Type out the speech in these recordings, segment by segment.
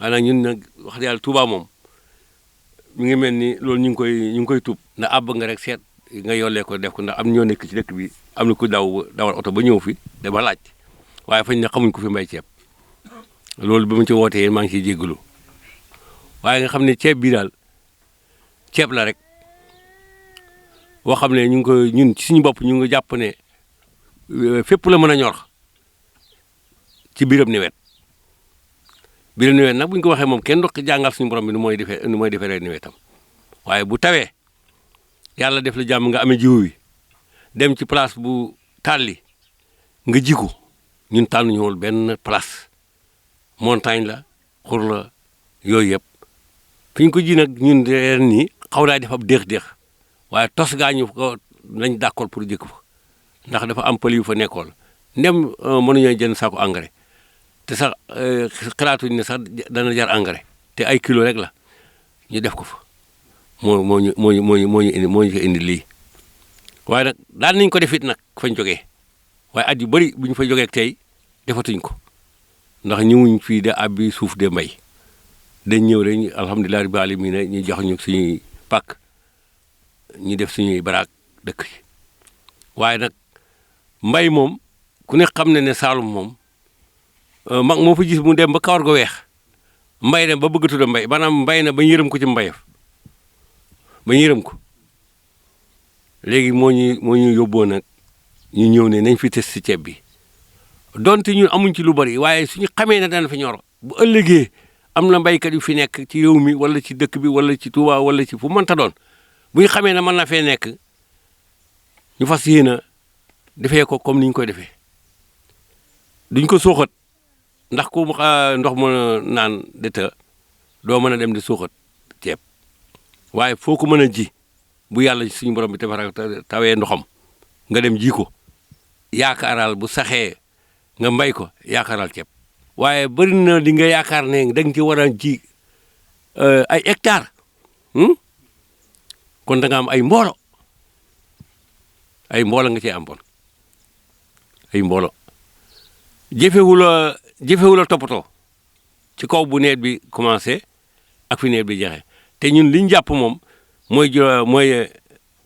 waaye nag ñun nag wax dëgg yàlla Touba moom mi ngi mel ni loolu ñu ngi koy tuub ndax àbb nga rek seet nga yollee ko def ko ndax am ñoo nekk ci dëkk bi am na ku dawal oto ba ñëw fi dama laaj waaye fañ ne xamuñ ko fi mbay ceeb loolu ba ma ci wootee maa ngi ciy jéggalu waaye nga xam ne ceeb bii daal ceeb la rek boo xam ne ñu ngi koy ñun ci suñu bopp ñu ngi jàpp ne fépp la mën a ñor ci biiram nawet biiram nawet nag bu ñu ko waxee moom kenn du jàngal suñu borom bi nu mooy defaree nawetam waaye bu tawee yàlla def la jàmm nga amee jiwu wi dem ci place bu tàlli nga jiku ñun tànnuñu woon benn place montagne la xur la yooyu yëpp fi ñu ko ji nag ñun ren nii xaw naa def ab déex-déex waaye tos gaa ñu ko lañ d'accord pour jëkk fa ndax dafa am pël yu fa nekkoon ndem mënuñoo jënd saako engrais te sax xalaatuñ ne sax dana jar engrais te ay kilo rek la ñu def ko fa moo ñu indi lii waaye nag daan nañ ko def it nag fañ jógee waaye at yu bëri bu ñu fa jógee tey defatuñ ko ndax ñëwuñ fii de abbi suuf de mbay dañ ñëw rek alhamdulilah rabbil alamin ñu jox ñu suñuy pàkk ñu def suñuy baraak dëkk ci waaye nag mbay moom ku ne xam ne Saalum moom mag moo fa gis mu dem ba kawar ga weex mbay dem ba bëgg tudd mbay maanaam mbay na ba ñu yërëm ko ci mbayef ba ñu yërëm ko léegi moo ñu yóbboo nag ñu ñëw ne nañ fi test ci ceeb bi donte ñun amuñ ci lu bari waaye suñu xamee ne dana fi ñor bu ëllëgee am na mbaykat yu fi nekk ci réew mi wala ci dëkk bi wala ci Touba wala ci fu mënta doon bu ñu xamee ne mën na fee nekk ñu fas yéene defee ko comme ni ñu koy defee duñ ko suuxat ndax ku ndox mën a naan de te doo mën a dem di suuxat ceeb waaye foo ko mën a ji bu yàlla suñu borom bi tawee ndoxam nga dem ji ko yaakaaral bu saxee nga mbay ko yaakaaral ceeb waaye bëri na li nga yaakaar ne da nga ci war a ji ay hectares kon da nga am ay mboolo nga cee am bon ay mboolo jëfewu la toppatoo ci kaw bu nawet bi commencé ak fi nawet bi jeexee te ñun li ñu jàpp moom mooy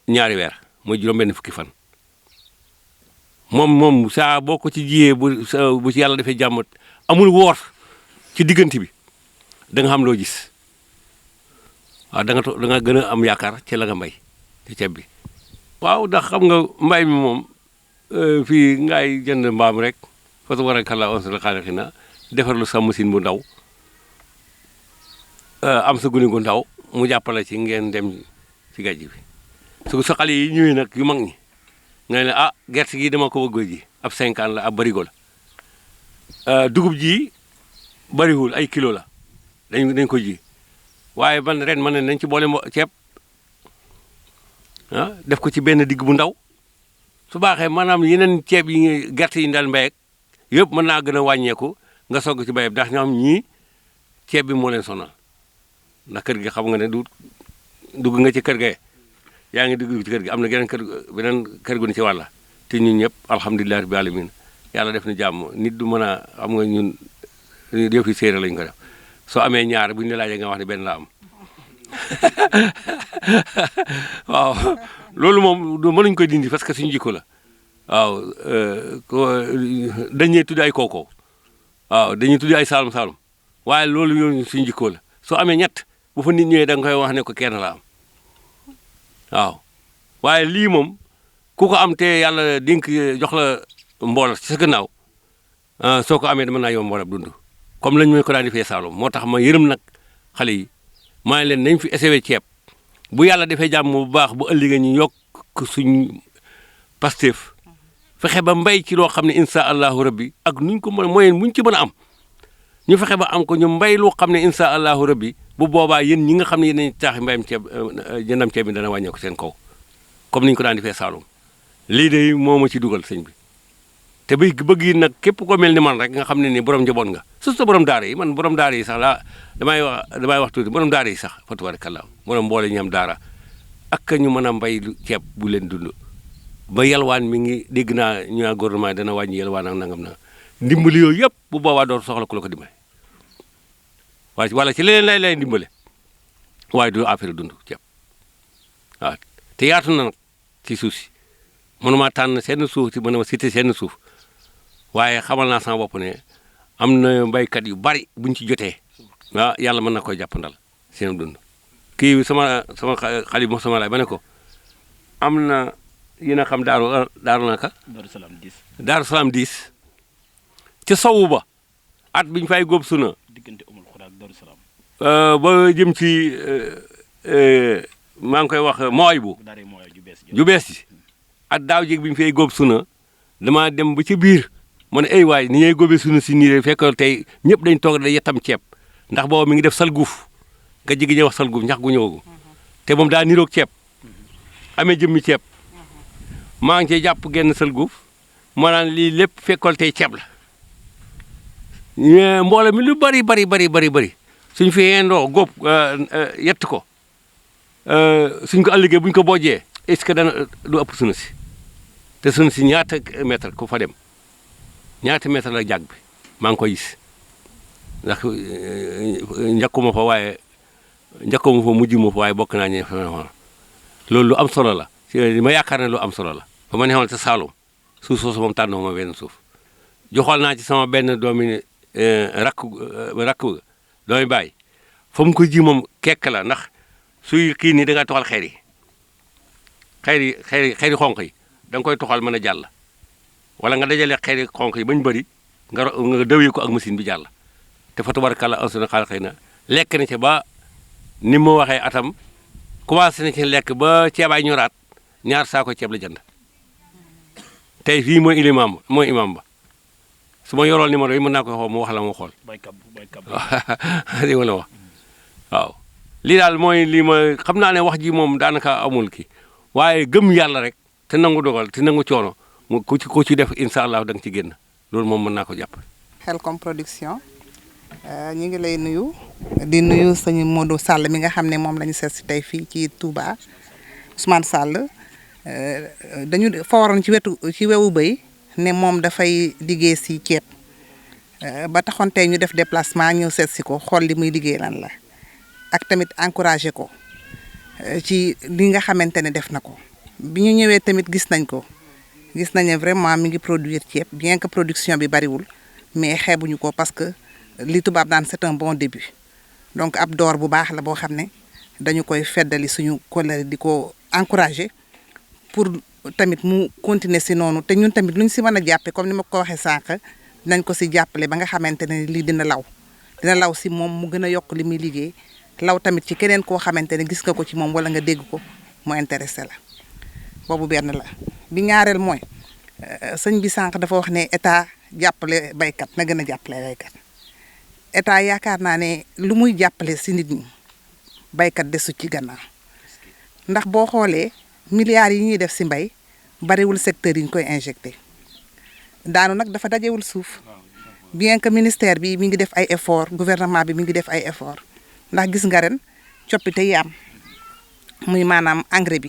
ñaari weer mooy juróom-benn fukki fan moom saa boo ko ci jiyee bu ci yàlla defee jàmm amul woor ci diggante bi da nga xam loo gis waaw da nga gën a am yaakaar ci la nga mbay ci ceeb bi. waaw ndax xam nga mbay mi moom fii ngay jënd mbaam rek fa tabarakallah on la xaaliqi na defarlu sa machine bu ndaw am sa gune gu ndaw mu jàppale ci ngeen dem ci gàjj bi su sa xale yi ñëwee nag yu mag ñi nga ne gerte gi dama ko bëgg ji ab 5 ans la ab barigo la dugub ji bariwul ay kilo la dañ ko ji waaye ban ren ma ne nañ ci boole ceeb def ko ci benn digg bu ndaw su baaxee maanaam yeneen ceeb yi gerte yi daal mbéy ak yëpp mën naa gën a wàññeeku nga sogg ci béyam ndax ñoom ñii ceeb bi moo leen sonal ndax kër gi xam nga ne dugg nga ci kër ga yaa ngi dugg ci kër gi am na beneen kër gu ne ci wàlla te ñun ñëpp alhamdulilah rabbil alamin yàlla def na jàmm nit du mën a xam nga ñun def fi séeréer lañ ko def soo amee ñaar bu ñu la laajee nga wax ne benn la am waaw loolu moom mënuñ koy dindi parce que suñu jikko la waaw dañuy tuddi ay kookoo waaw dañuy tuddi ay saalum waaye loolu yoon suñu jikko la soo amee ñett bu fa nit ñëwee da nga koy wax ne ko kenn la am waaw waaye lii moom ku ko am te yàlla dénk jox la mbooloo ci sa gannaaw soo ko amee mën naa yow mbooloo dund comme lañ ma ko daan defee Saalum moo tax ma yërëm nag xale yi maa ngi leen nañ fi essayé ceeb bu yàlla defee jàmm bu baax bu ëllëgee ñu yokk suñ Pastef fexe ba mbay ci loo xam ne incha allahu rabbi ak nuñ ko mën a moyen buñ ci mën a am ñu fexe ba am ko ñu mbay loo xam ne incha allahu rabbi bu boobaa yéen ñi nga xam ne yéen taaxi mbayam ceeb jëndam ceeb bi dana wàññeeku seen kaw comme niñ ko daan defee Saalum lii de moo ma ci dugal sëñ bi te bëgg yi nag képp ko mel ni man rek nga xam ne ni borom njaboot nga surtout borom daara yi man borom daara yi sax laa damay wax tuuti borom daara yi sax fa tabarakallah borom mboole ñam daara ak ñu mën a mbay ceeb bu leen dund ba yalwaan mi ngi dégg naa ñu naan gouvernement dana wàññi yalwaan ak nangam na ndimbali yooyu yëpp bu boobaa door soxla ku la ko dimbali wala ci leneen lay dimbale waaye du affaire dund ceeb waaw te yaatu na nag ci suuf si mënuma tànn seen suuf si mënuma cité seen suuf waaye xamal naa sama bopp ne am na baykat yu bari buñ ci jotee waaw yàlla mën na koy jàppandal seen dund. kii sama xale bi sama laay ba ne ko am na yéen a xam daaru naka. Daaru Salaam 10 ca sowu ba at biñ fay góob suna diggante Umul Xuraa ak Daaru Salaam ba jëm ci maa ngi koy wax mooy bu ju bees ji at daaw jéeg bi ñu fay góob suna damaa dem ba ci biir mu ne ay waay ni ñuy góobee suna si nii rek fekk tey ñëpp dañ toog da yettam ceeb ndax booba mi ngi def salguuf nga jigi ñuy wax salguuf ñax gu ñëwagu te moom daa niroog ceeb amee jëmmi ceeb maa ngi cee jàpp genn salguuf moo naan lii lépp fekkoon tey ceeb la mbooloo mi lu bari suñ fi yendoo góob yett ko suñ ko ëllëgee buñ ko bojjee est-ce que dana du ëpp sunu si te sunu si ñaata mètre ku fa dem ñaata mètre la jàgg bi maa ngi koy gis ndax njëkkuma fa mujj ma fa waaye bokk naa ñe loolu lu am solo la ma yaakaar ne lu am solo la ba ma neexoon sa Saalum suuf soosu moom tànnoo ma benn suuf joxool naa ci sama benn doomi rakk doomi bàyyi fa mu ko ji moom kekk la ndax suy kii nii da nga toxal xeer yi xonq yi da nga koy toxal mën a jàll wala nga dajale xeer yi xonq yi bañ bëri nga dawee ko ak machine bi jàll te fa tubaarkàlla ansuna xaal xëy na lekk na ci ba ni mu waxee atam commencé na ci lekk ba ceebaay ñoraat ñaar saako ceeb la jënd tey fii mooy imam ba su ma yoroon numéro yi mën naa ko xool mu wax la ma xool li ma la wax waaw lii daal mooy lii ma xam naa ne wax ji moom daanaka amul ki waaye gëm yàlla rek te nangu dogal te nangu coono mu ku ci def incha allah da nga ci génn loolu moom mën naa ko jàpp. Khelcom Production ñu ngi lay nuyu di nuyu sëñ Modou Sall mi nga xam ne moom la ñu seet si tey fii ci Touba Ousmane Sall dañu fa waroon ci wewu béy ne moom dafay liggéey si ceeb ba taxoon tey ñu def déplacement ñëw seet si ko xool li muy liggéey lan la ak tamit encouragé ko ci li nga xamante ne def na ko bi ñu ñëwee tamit gis nañ ne vraiment mi ngi produire ceeb bien que production bi bariwul mais xeebuñu ko parce que li tubaab daan c'est un bon début donc ab door bu baax la boo xam ne dañu koy feddali suñu kóllëre di ko encouragé pour tamit mu continuer si noonu te ñun tamit lu ñu si mën a jàppe comme ni ma ko waxee sànq dinañ ko si jàppale ba nga xamante ne lii dina law si moom mu gën a yokk li muy liggéey law tamit ci keneen koo xamante ne gis nga ko ci moom wala nga dégg ko mu intéressé la boobu benn la bi ñaareel mooy sëñ bi sànq dafa wax ne état jàppale baykat na gën a jàppale baykat état yaakaar naa ne lu muy jàppale si nit ñi baykat desu ci gannaaw ndax boo xoolee milliards yi ñuy def si mbay bariwul secteur yi ñu koy injecté daanu nag dafa dajewul suuf bien que ministère bi mi ngi def ay effort gouvernement bi mi ngi def ay effort ndax gis nga ren coppite yi am muy maanaam engrais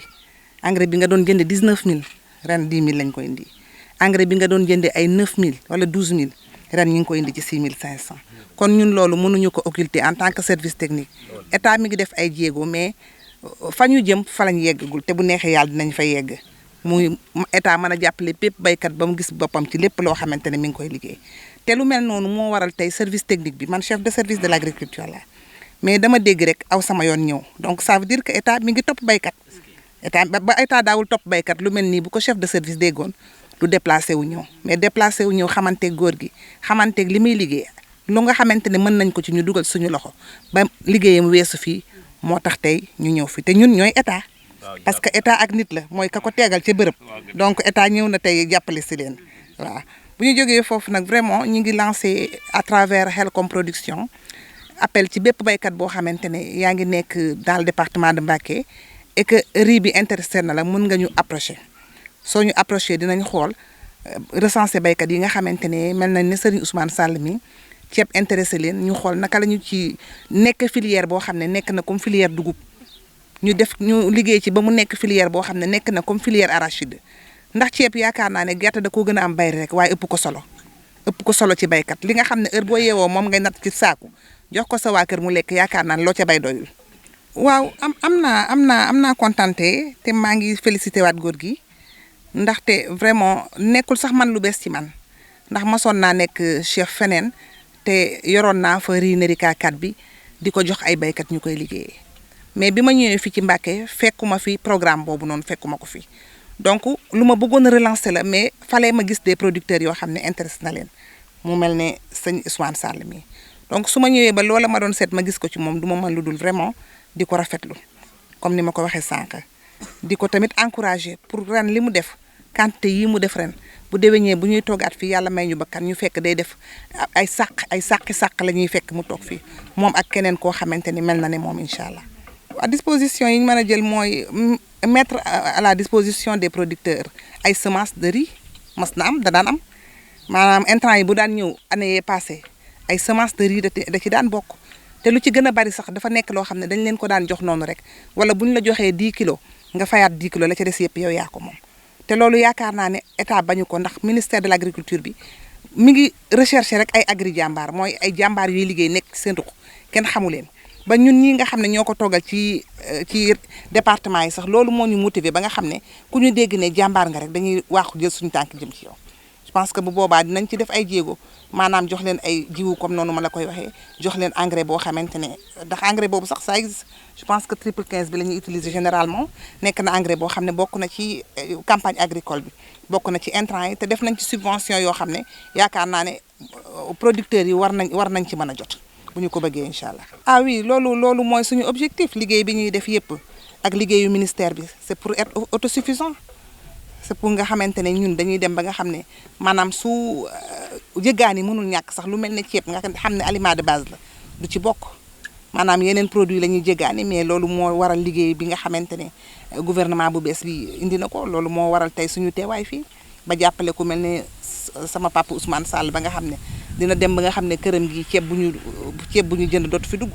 bi nga doon jënde 19000 ren 10000 lañ koy indi engrais bi nga doon jënde ay 9000 wala 12000 ren ñu ngi koy indi ci 6500 kon ñun loolu mënuñu ko occulter en tant que service technique état mi ngi def ay jéego mais fa ñu jëm fa lañ yeggagul te bu neexee yàlla dinañ fa yegg muy état mën a jàppale bépp baykat ba mu gis boppam ci lépp loo xamante ne mi ngi koy liggéey te lu mel noonu moo waral tey service technique bi man chef de service de l' agriculture la mais dama dégg rek aw sama yoon ñëw donc ça veut dire que état mi ngi topp baykat état ba état daawul topp baykat lu mel nii bu ko chef de service déggoon du déplacé wu ñëw mais déplacé wu ñëw xamanteeg góor gi xamanteeg li muy liggéey lu nga xamante ne mën nañ ko ci ñu dugal suñu loxo ba liggéeyam weesu fii moo tax tey ñu ñëw fi te ñun ñooy état parce que état ak nit la mooy ka ko teegal ci bërëb donc état ñëw na tey jàppale si leen waaw bu ñu jógee foofu nag vraiment ñu ngi lancé à travers Khelcom Production appel ci bépp baykat boo xamante ne yaa ngi nekk dans le département de Mbacké et que riz bi intéressé na la mën nga ñu approché soo ñu approché dinañ xool recensé baykat yi nga xamante ne mel nañ ne Serigne Ousmane Sall mi ceeb intéressé leen ñu xool naka la ñu ci nekk filière boo xam ne nekk na comme filière dugub ñu liggéey ci ba mu nekk filière boo xam ne nekk na comme filière arachide ndax ceeb yaakaar naa ne gerte da koo gën a am bay rek waaye ëpp ko solo ci baykat li nga xam ne heure boo yeewoo moom ngay natt ci saaku jox ko sa waa kër mu lekk yaakaar naa loo ca bay doyul. waaw am naa kontante te maa ngi félicité waat góor gi ndaxte vraiment nekkul sax man lu bees ci man ndax masoon naa nekk chef feneen te yoroon naa fa Rinerica 4 bi di ko jox ay baykat ñu koy liggéeyee mais bi ma ñëwee fii ci Mbacké fekkuma fi programme boobu noonu fekkuma ko fi donc lu ma bëggoon a relancer la mais fallait ma gis des producteurs yoo xam ne intéressé na leen mu mel ne sëñ Ousmane Sall mi donc su ma ñëwee ba loola ma doon seet ma gis ko ci moom du ma mën lu dul vraiment di ko rafetlu comme ni ma ko waxee sànq di ko tamit encourager pour ren li mu def quantité yi mu def ren bu déwénee bu ñuy toogaat fii yàlla may ñu bakkan ñu fekk day def ay sàq la ñuy fekk mu toog fii moom ak keneen koo xamante ni mel na ne moom incha allah. à disposition yi ñu mën a jël mooy mettre à la disposition des producteurs ay semences de riz mas na am da daan am maanaam intrant yi bu daan ñëw année yee passé ay semences de riz da ci daan bokk. te lu ci gën a bari sax dafa nekk loo xam ne dañ leen ko daan jox noonu rek wala bu ñu la joxee 10 kilos nga fayaat 10 kilos la ca des yëpp yow yaa ko moom te loolu yaakaar naa ne état bañu ko ndax ministère de l' agriculture bi mi ngi recherché rek ay agri jàmbaar mooy ay jàmbaar yuy liggéey nekk ci seen ruq kenn xamu leen ba ñun ñi nga xam ne ñoo ko toogal ci département yi sax loolu moo ñu motiver ba nga xam ne ku ñu dégg ne jàmbaar nga rek dañuy waaxu jël suñu tànk jëm ci yow. je pense que bu boobaa dinañ ci def ay jéego maanaam jox leen ay jiwu comme noonu ma la koy waxee jox leen engrais boo xamante ne ndax engrais boobu sax ça existe je pense que triple 15 bi la ñuy utiliser généralement nekk na engrais boo xam ne bokk na ci campagne agricole bi bokk na ci intrant yi te def nañ ci subvention yoo xam ne yaakaar naa ne producteurs yi war nañ ci mën a jot bu ñu ko bëggee incha allah. ah oui loolu mooy suñu objectif liggéey bi ñuy def yépp ak liggéeyu ministère bi c'est pour être autosuffisant. c'est pour nga xamante ne ñun dañuy dem ba nga xam ne maanaam su jëggaani mënul ñàkk sax lu mel ne ceeb nga xam ne aliment de base la du ci bokk maanaam yeneen produit la ñuy jëggaani mais loolu moo waral liggéey bi nga xamante ne gouvernement bu bees bi indi na ko loolu moo waral tey suñu teewaay fii ba jàppale ku mel ne sama papa Ousmane Sall ba nga xam ne dina dem ba nga xam ne këram gi ceeb bu ñu jënd dootu fi dugg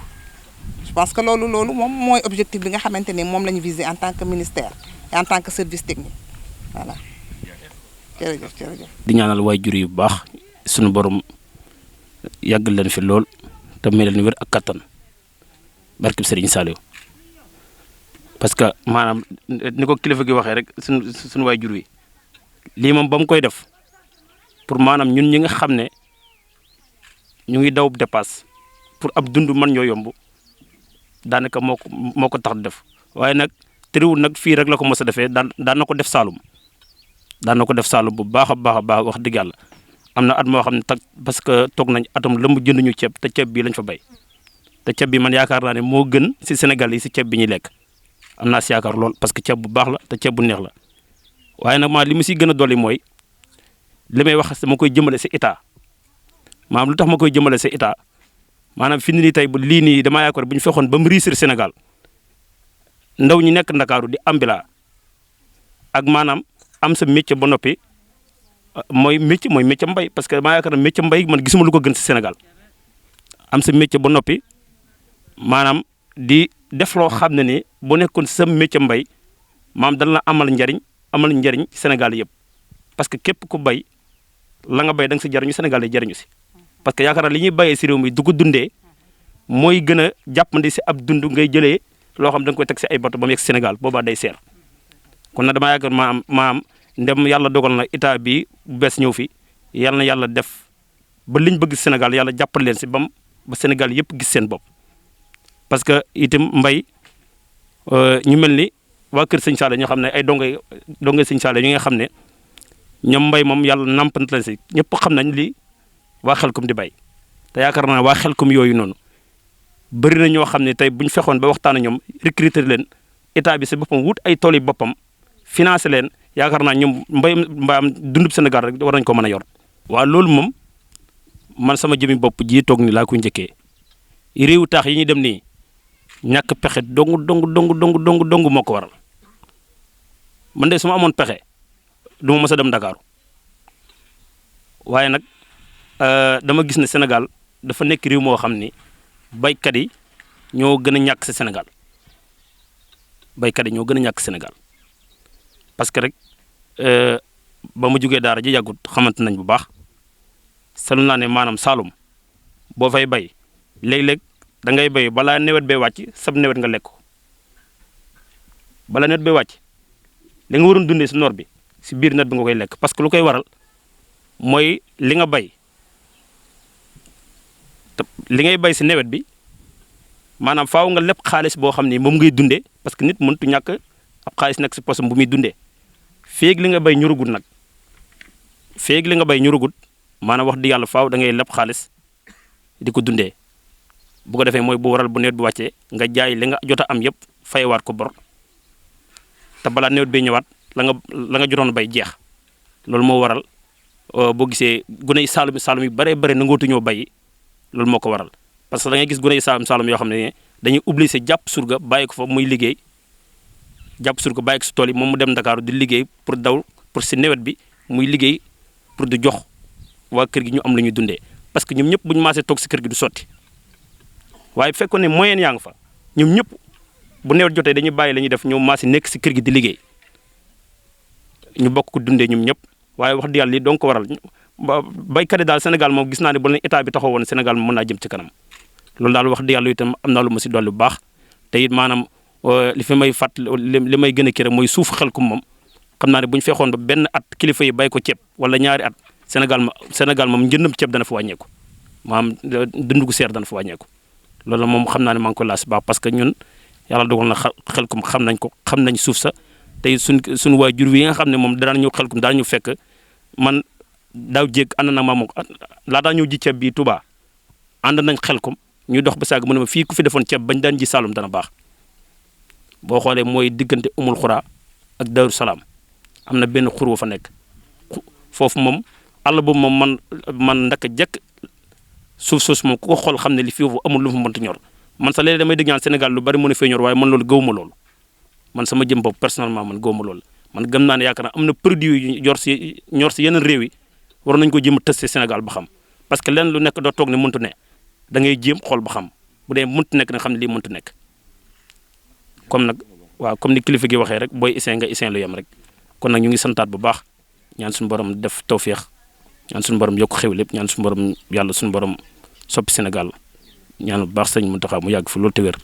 je pense que loolu moom mooy objectif bi nga xamante ne moom la ñu viser en tant que ministère et en tant que service technique. voilà jërëjëf. di ñaanal waajur yu baax sunu borom yàggal leen fi lool te may leen wér ak kattan barkib Serigne Saliou parce que maanaam ni ko kilifa gi waxee rek sunu waajur wi lii moom ba mu koy def pour maanaam ñun ñi nga xam ne ñu ngi daw dépasse pour ab dund man ñoo yomb daanaka moo ko tax def waaye nag tëriwul nag fii rek la ko mos a defee daan na ko def Saalum. daan na ko def Saalum bu baax a baax wax dëgg yàlla am na at moo xam ne parce que toog nañ atam lëmb jënduñu ceeb te ceeb bii lañ fa bay te ceeb bi man yaakaar naa ne moo gën si Sénégal yi si ceeb bi ñuy lekk am naa si yaakaar lool parce que ceeb bu baax la te ceeb bu neex la waaye nag li mu siy gën a dolli mooy li may wax dama koy jëmale si état maanaam lu tax ma koy jëmale si état maanaam fi mu ne nii tey lii nii damaa yaakaar bu ñu fexoon ba mu réussir Sénégal ndaw ñi nekk Ndakaaru di ambila ak maanaam am sa métier ba noppi mooy métier mbay parce que maa yaakaar ne métier mbay man gisuma lu ko gën si Sénégal am sa métier ba noppi maanaam di def loo xam ne ni bu nekkoon sa métier mbay maam dana la amal njariñ Sénégal yëpp parce que képp ku bay la nga bay da nga si jariñu Sénégal yi jariñu si parce que yaakaar naa li ñuy bayee si réew mi du ko dundee mooy gën a jàppandi si ab dund ngay jëlee loo xam da nga koy teg si ay bato ba mu yegg Sénégal boobaa day seer kon nag damaa yaakaar maam ndem yàlla dogal na état bi bu bees ñëw fi yal na yàlla def ba liñ bëgg Sénégal yàlla jàppal leen si ba Sénégal yëpp gis seen bopp. parce que itam mbay ñu mel ni waa kër Sëñ Saale ñoo xam ne ay dongay Sëñ Saale ñi nga xam ne ñoom mbay moom yàlla nampant leen si ñëpp xam nañ li waa Xelkom di bay te yaakaar naa waa Xelkom yooyu noonu bëri na ñoo xam ne tey bu ñu fexoon ba waxtaan ak ñoom recruter leen état bi si boppam wut ay tool yi boppam financé leen. yaakaar naa ñoom mbaam dundub Sénégal rek war nañ ko mën a yor. waaw loolu moom man sama jëmi bopp ji toog ni laa koy njëkkee réewu taax yi ñuy dem nii ñàkk pexe dong moo ko waral man de su ma amoon pexe du ma mës a dem Dakar waaye nag dama gis ne Sénégal dafa nekk réew moo xam ni baykat yi ñoo gën a ñàkk si Sénégal baykat yi ñoo gën a ñàkk Sénégal parce que rek ba mu jugee daara ji yàggut xamante nañ bu baax seetlu naa ne maanaam Saalum boo fay bay léeg-léeg da ngay béy balaa nawet bee wàcc sab nawet nga lekk ko balaa nawet bee wàcc li nga waroon dundee si noor bi si biir nawet bi nga koy lekk parce que lu koy waral mooy li nga bay te li ngay bay si nawet bi maanaam faaw nga leb xaalis boo xam ni moom ngay dundee parce que nit mëntu ñàkk ab xaalis nekk si posam bu muy dundee feeg li nga bay ñurugut nag feeg li nga bay ñurugut maanaam wax di yàlla faaw da ngay leb xaalis di ko dundee bu ko defee mooy bu waral bu nawet bi wàccee nga jaay li nga jot a am yëpp fayewaat ko bor te balaa nawet bee ñëwaat la nga jotoon bay jeex loolu moo waral boo gisee gune yi saalum yu bare nangootu ñoo bay loolu moo ko waral parce que da ngay gis gune yi saalum yoo xam ne dañuy obligé jàpp surga bàyyi ko fa muy liggéey jàpp surga bàyyi ko si tool yi moom mu dem Ndakaaru di liggéey pour si nawet bi muy liggéey pour di jox waa kër gi ñu am lu ñuy dundee parce que ñoom ñëpp bu ñu maasee toog si kër gi du sotti waaye bu fekkoon ne moyen yaa nga fa ñoom ñëpp bu nawet jotee dañuy bàyyi la ñuy def ñoom maasee nekk si kër gi di liggéey ñu bokk ko dundee ñoom ñëpp waaye wax dëgg yàlla lii donc ko waral baykat yi daal Sénégal moom gis naa ne bu leen état bi taxaw woon Sénégal mën naa jëm ci kanam loolu daal wax dëgg yàlla itam am naa lu ma si dolli bu baax te it maanaam li fi may li may gën a kii mooy suuf Xelcom moom xam naa ne bu ñu fexoon ba benn at kilifa yi bay ko ceeb wala ñaari at Sénégal moom njëndam ceeb dana fa wàññeeku maanaam dundu gu seer dana fa wàññeeku loolu moom xam naa ne maa ngi ko laas baax parce que ñun yàlla dogal na Xelcom xam nañ suuf sa tey suñu waajur wi nga xam ne moom daan ñëw Xelcom daan ñu fekk man daaw jéeg ànd na ma moom laataa ñëw ji ceeb bi Touba ànd nañ Xelcom ñuy dox ba saag mu ne ma fii ku fi defoon ceeb bañ daan ji Saloum dana baax boo xoolee mooy diggante Umul Xuraa ak Daaru Salaam am na benn xur wa fa nekk foofu moom àll boobu moom man ndaka jekk suuf soosu moom ku ko xool xam ne li fii amul lu fa mënta ñor man sax léeg-léeg damay dégg ñaan Sénégal lu bari mën a fee ñor waaye man loolu gëwuma loolu man sama jëm bopp personnellement man gëwuma loolu man gëm naa ne yaakaar naa am na produit yu ñor si yeneen réew yi war nañu ko jéem a testé Sénégal ba xam parce que lenn lu nekk doo toog ne mëntu ne da ngay jéem xool ba xam bu dee mëntu nekk nga xam ne lii mëntu nekk comme nag waaw comme ni kilifa gi waxee rek booy isin nga isin lu yem rek kon nag ñu ngi santaat bu baax ñaan suñu borom def tawféex ñaan suñu borom yokk xew lépp ñaan suñu borom yàlla suñu borom soppi Sénégal ñaan bu baax sëñ Mountakha mu yàgg fi loolu te wér